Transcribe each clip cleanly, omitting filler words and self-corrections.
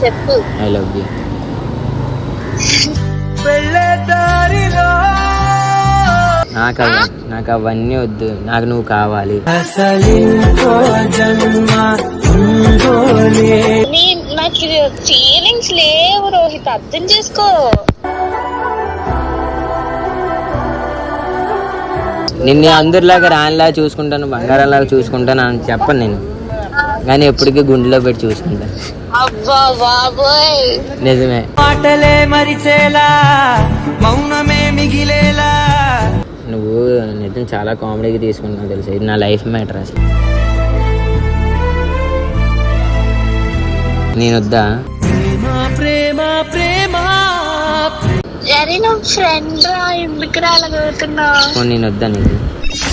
చెప్పు. I love you. నాకు అవన్నీ వద్దు, నాకు నువ్వు కావాలి. నాకు ఫీలింగ్స్ లేవు రోహిత్, అర్థం చేసుకో. నిన్ను అందరిలాగా రానిలా చూసుకుంటాను, బంగారంలాగా చూసుకుంటాను అని చెప్పను నేను, కానీ ఎప్పటికీ గుండెలో పెట్టి చూసుకుంటాను. అబ్బా బాబోయ్, నిజమే. మాటలే మరిచేలా మౌనమే మిగిలేలా. నువ్వు నిజం చాలా కామెడీగా తీసుకుంటున్నావు తెలుసు, ఇది నా లైఫ్ మ్యాటర్ అసలు. నేను వద్దా? ప్రేమ ప్రేమ అరే నువ్వు ఫ్రెండ్ రా, ఎందుకు రాలగలుగుతున్నావు? నేను వద్దా నీకు?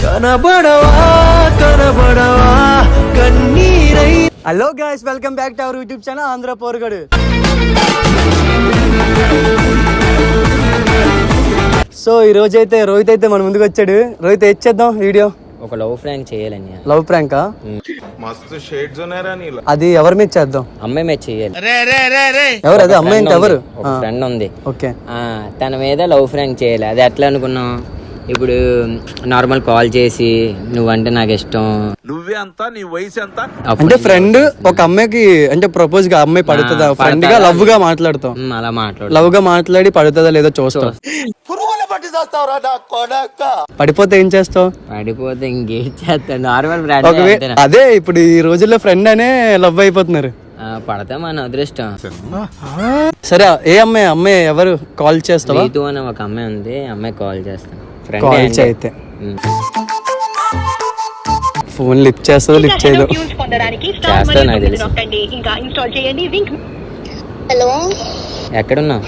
కనబడవా కనబడవా కన్నీరై. Hello guys, welcome back to our YouTube channel Andhra Porugadu. So ఈ రోజు అయితే రోహిత్ అయితే మన ముందుకు వచ్చాడు. రోహిత్ ఏం చేద్దాం వీడియో? ఒక లవ్ ప్రాంక్ చేయాలని. లవ్ ప్రాంకా? మస్తు షేడ్స్ ఉన్నారా నీలో. అది ఎవరి మీద చేద్దాం? అమ్మాయి మీద చేయాలి. ఎవరు అది? అమ్మాయి అంటే ఎవరు? ఒక ఫ్రెండ్ ఉంది. ఓకే. తన మీద లవ్ ప్రాంక్ చేయాలి. అది ఎట్లా అనుకున్నాం? ఇప్పుడు నార్మల్ కాల్ చేసి నువ్వంటే నాకు ఇష్టం, నువ్వే అంత, నీ వయసు ఎంత అంటే ఫ్రెండ్ ఒక అమ్మాయికి అంటే ప్రపోజ్ గా అమ్మాయి పడుతుందా, ఫ్రెండ్ గా లవ్ గా మాట్లాడతాం. అలా మాట్లాడు, లవ్ గా మాట్లాడి పడుతుందా లేదో చూస్తాం. పడిపోతే ఏం చేస్తావు? పడిపోతే ఇంకేం చేస్తా, నార్మల్ ఫ్రెండ్. అదే ఇప్పుడు ఈ రోజుల్లో ఫ్రెండ్ అనే లవ్ అయిపోతున్నారు. పడతా మన అదృష్టం. సరే, ఏ అమ్మాయి? అమ్మాయి ఎవరు? కాల్ చేస్తావా? రీతు అని ఒక అమ్మాయి ఉంది, అమ్మాయి కాల్ చేస్తాను. కాల్ అయితే ఫోన్ లిఫ్ట్ చేస్తుందో లిఫ్ట్ చేయదు. చేస్తా, నాకు తెలుసు. హలో, ఎక్కడున్నావు?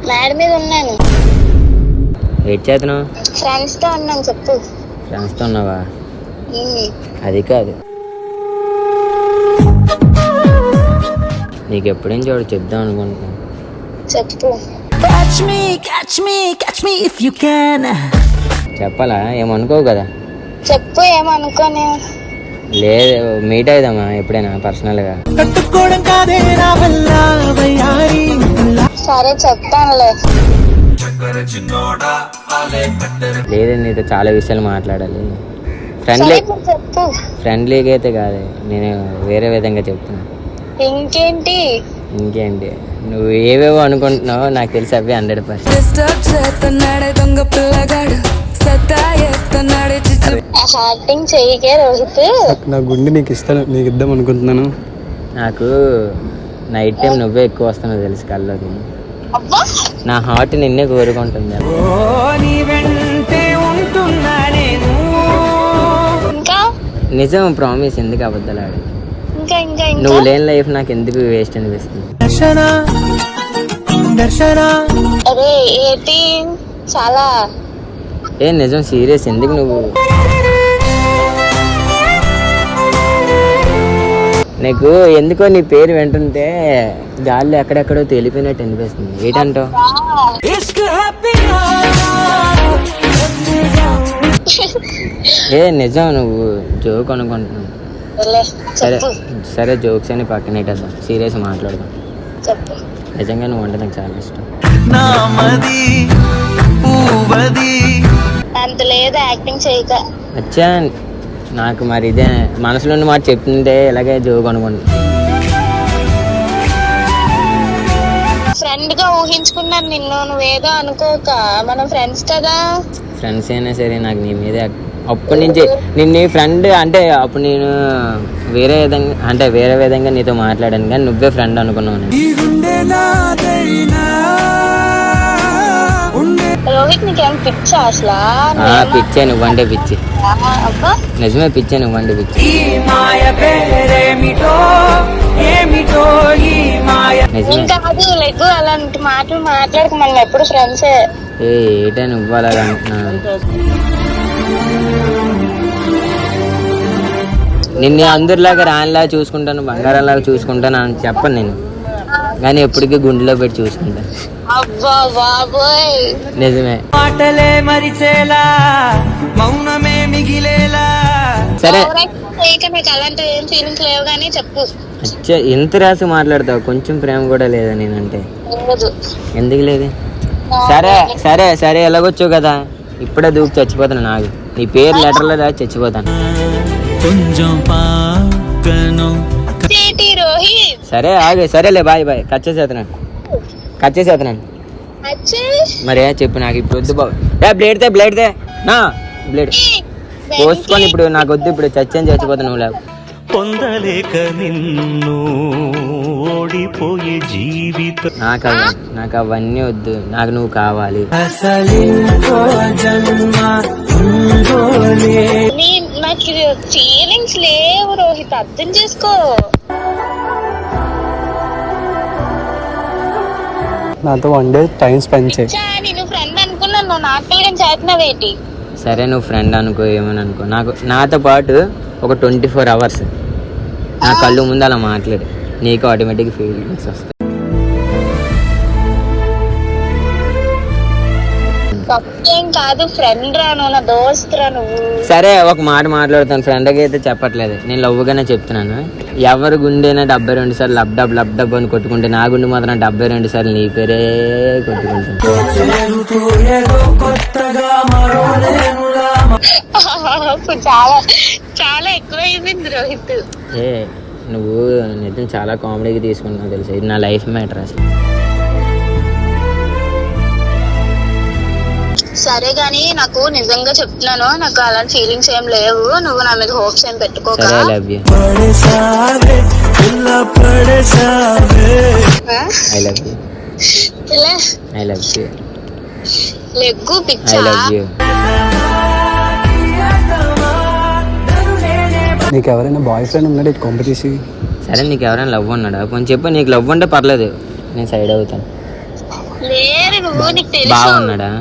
మేడ మీద ఉన్నాను. వెయిట్ చేస్తున్నావు? ఫ్రెండ్స్ తో ఉన్నాను. చెప్పు. ఫ్రెండ్స్ తో ఉన్నావా? అది కాదు, నీకు ఎప్పుడేం చూడ చెప్దాం అనుకుంటున్నాను. చెప్పు. చెప్పాలా? ఏమనుకోవు కదా? చెప్పు, ఏమనుకోని. లేదు, మీట్ అయిదామా ఎప్పుడైనా పర్సనల్గా? సరే చెప్తానులే. లేదు, నీతో చాలా విషయాలు మాట్లాడాలి. చెప్పు. ఫ్రెండ్లీగా అయితే కాదు, నేను వేరే విధంగా చెప్తున్నా. ఇంకేంటి? ఇంకేంటి, నువ్వు ఏవేవో అనుకుంటున్నావు నాకు తెలిసి అవి 100%. యాక్టింగ్ చెయ్యకే రోహిత్. నా గుండె నీకు ఇస్తాను, నీకు ఇద్దాం అనుకుంటున్నాను. నాకు నైట్ టైం నువ్వే ఎక్కువ వస్తున్నావు తెలుసు కల్లోకి. అబ్బా, నా హార్ట్ నిన్నే కోరుకుంటుంది. ఇంకా నిజం, ప్రామిస్. ఎందుకు అబద్ధాలు ఆడు? ఇంకా ఇంకా నువ్వు లేని లైఫ్ నాకు ఎందుకు వేస్ట్ అనిపిస్తుంది. అరే ఏంటి చాలా నిజం, సీరియస్. ఎందుకు నువ్వు? నీకు ఎందుకో నీ పేరు వింటుంటే గాల్లో ఎక్కడెక్కడో తేలిపోయినట్టు అనిపిస్తుంది. ఏంటంటావు? నిజం, నువ్వు జోక్ అనుకుంటున్నావు. సరే సరే, జోక్స్ అని పక్కనెట్టేద్దాం, సీరియస్ మాట్లాడదాం. నిజంగా నువ్వు అంటే నాకు చాలా ఇష్టం. అంత లేదు, యాక్టింగ్ చేయక. అచ్చా, నాకు మరి ఇదే మనసులో ఉన్న మాట చెప్తుంటే ఇలాగే జోక్ అనుకుంటా. ఫ్రెండ్ గా ఊహించుకున్నాను నిన్ను, నువ్వేదో అనుకోక. మనం ఫ్రెండ్స్ కదా. ఫ్రెండ్స్ అయినా సరే నాకు నీ మీద అప్పటి నుంచి నిన్ను ఫ్రెండ్ అంటే అప్పుడు నేను వేరే విధంగా నీతో మాట్లాడాను, కానీ నువ్వే ఫ్రెండ్ అనుకున్నావు. రోహిత్, నీకేం పిచ్చా అసలు? పిచ్చే, నువ్వంటే పిచ్చి. నిజమే, పిచ్చే, నువ్వంటే పిచ్చి. కాదు, లైక్ అలాంటి మాటలు మాట్లాడక, మనం ఎప్పుడు ఫ్రెండ్సే. ఏటా నువ్వు అలాగా అంటున్నా? నిన్ను అందరిలాగా రానిలా చూసుకుంటాను, బంగారంలాగా చూసుకుంటాను అని చెప్పను నేను, కానీ ఎప్పటికీ గుండెలో పెట్టి చూసుకుంటాను. అబ్బా బాబోయ్, నిజమే. మాటలే మరిచేలా మౌనమే మిగిలేలా. సరే నాకు అలాంటి ఏం ఫీలింగ్స్ లేవు కానీ చెప్పు. అచ్చా ఎంత రాసి మాట్లాడతావు, కొంచెం ప్రేమ కూడా లేదా నేనంటే? లేదు. ఎందుకు లేదు? సరే సరే సరే ఎలాగొచ్చు కదా, ఇప్పుడే దూకి చచ్చిపోతాను. నాకు నీ పేరు లెటర్లో రాసి చచ్చిపోతాను. చేటి రోహిత్. సరే ఆగే, సరేలే బాయ్ బాయ్. కట్ చేసేస్తున్నాను. అచ్చే మరి చెప్పు, నాకు ఇప్పుడు వద్దు బాబు. బ్లేడ్ తే నా బ్లేడ్ కోసుకొని ఇప్పుడు నాకు వద్దు, ఇప్పుడు చచ్చిపోతాను నువ్వు లేవు. పొందలేక నిన్ను ఓడిపోయే జీవితం. నాకు అవన్నీ వద్దు, నాకు నువ్వు కావాలి. నాకు ఫీలింగ్స్ లేవు రోహిత్, అర్థం చేసుకో. నాతో 1 డే టైం స్పెండ్ చేయి. నేను ఫ్రెండ్ అనుకున్నాను, నువ్వు నాకు పిల్లగా చేస్తున్నావేటి? సరే నువ్వు ఫ్రెండ్ అనుకో, ఏమని అనుకో, నాతో పాటు ఒక 24 hours నా కళ్ళు ముందు అలా మాట్లాడు, నీకు ఆటోమేటిక్ ఫీలింగ్స్ వస్తాయి. ఏం కాదు, ఫ్రెండ్ రాను, నా దోస్త్ రా నువ్వు. సరే ఒక మాట మాట్లాడుతాను, ఫ్రెండ్కి అయితే చెప్పట్లేదు, నేను లవ్గానే చెప్తున్నాను. ఎవరి గుండెనా 72 సార్లు లబ్ డబ్ అని కొట్టుకుంటే, నా గుండె మాత్రం 72 సార్లు నీ పేరే కొట్టుకుంటుంది. చాలా చాలా ఎక్కువ అయిపోయింది రోహిత్. నువ్వు నిజం చాలా కామెడీగా తీసుకుంటున్నావు తెలుసా, ఇది నా లైఫ్ మ్యాటర్ అసలు. సరే గానీ నాకు నిజంగా చెప్తున్నాను, నాకు అలాంటి ఫీలింగ్స్ ఏం లేవు. నువ్వు నా మీద హోప్స్ ఏం పెట్టుకోక. సరే ఐ లవ్ యూ. లెగ్గు పిచ్చా. I love you. నీకు ఎవరైనా బాయ్ ఫ్రెండ్ ఉన్నాడు కాంపిటీషన్? సరే నీకు ఎవరైనా లవ్ ఉన్నాడా కొంచెం చెప్పు. నీకు లవ్ ఉంటే పర్లేదు, నేను సైడ్ అవుతాను. లేదు నువ్వు, నీకు తెలుసు. బాగున్నాడా?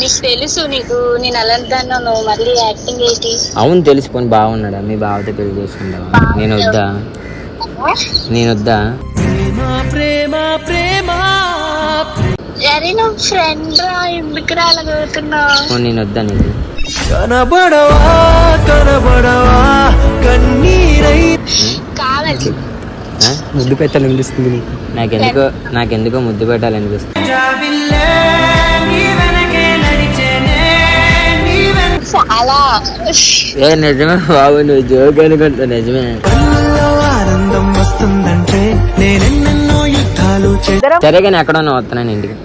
నీకు తెలుసు, నీకు నేను అలాంటాను, నువ్వు మళ్ళీ యాక్టింగ్ ఏంటి? అవును తెలిసిపోయి బాగున్నాడా? మీ బావతో పెళ్లి చేసుకుంటావా? నేను వద్దా? అరే నువ్వు ఫ్రెండ్ రా, ఎందుకు రా అలా చదువుతున్నావు? నేను వద్దా? నీకు కావాలి. ముద్దు పెట్టాలనిపిస్తుంది నీకు? నాకెందుకో ముద్దు పెట్టాలనిపిస్తుంది. చాలా నిజమే బాబు, నువ్వు జోక్ అనుకుంటా. నిజమే. సరే కానీ ఎక్కడ ఉన్నా వస్తున్నాను ఇంటికి.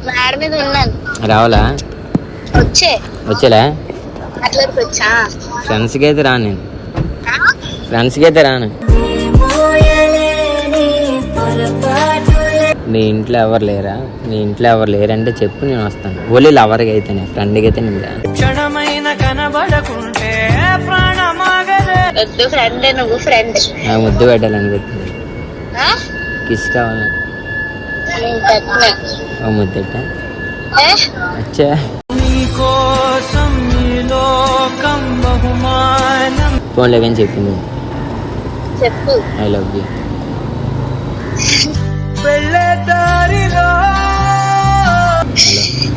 మేడ మీద ఉన్నాను. రావాలా? వచ్చేలా? అట్లకి వచ్చా. ఫ్రెండ్స్కి అయితే రాను, నేను ఫ్రెండ్స్కి అయితే రాను. మీ ఇంట్లో ఎవరు లేరా? నీ ఇంట్లో ఎవరు లేరంటే చెప్పు, నేను వస్తాను. ఓన్లీ లవర్కి అయితేనే, ఫ్రెండ్కి అయితే నేను రాను. వద్దు ఫ్రెండ్, నువ్వు ఫ్రెండ్. నాకు ముద్దు పెట్టాలనిపిస్తుంది, కిస్ కావాలి. ముద్దట అచ్చా. ఫోన్లో కానీ చెప్పింది చెప్పు. I love you.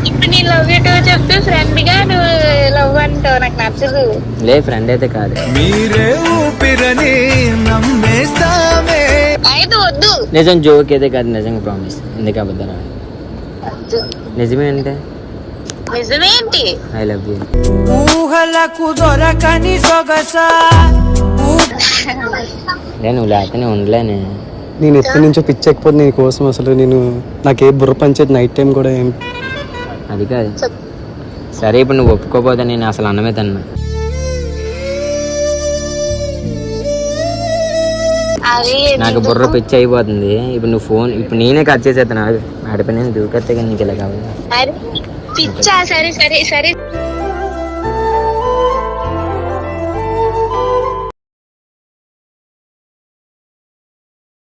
ఇప్పుడు నీ లవ్ యూ టూ చెప్తూ ఫ్రెండ్ గా నువ్వు లవ్ అంటావు, నాకు నచ్చదు. లే ఫ్రెండ్ అయితే కాదు. అయితే వద్దు. నిజం జోక్ అయితే కాదు, నిజంగా ప్రామిస్. ఎందుకు అబద్ధం? నిజమే అంటే నిజమేంటి? I love you. నువ్వు లేకనే ఉండలేనే. నేను ఎప్పటి నుంచో పిచ్చెక్కిపోతుంది నీ కోసం. అసలు నాకే బుర్ర పంచేది నైట్ టైం కూడా ఏం. అది కాదు. సరే ఇప్పుడు నువ్వు ఒప్పుకోపోతే నేను అసలు అన్నమే తిన్నా. నాకు బుర్ర పిచ్చి అయిపోతుంది ఇప్పుడు. నువ్వు ఫోన్ ఇప్పుడు నేనే కట్ చేసేస్తాను. ఆడిపోయి నేను దూకెత్తే కానీ నీకు ఇలా కావాలి. పిచ్చా? సరే సరే సరే.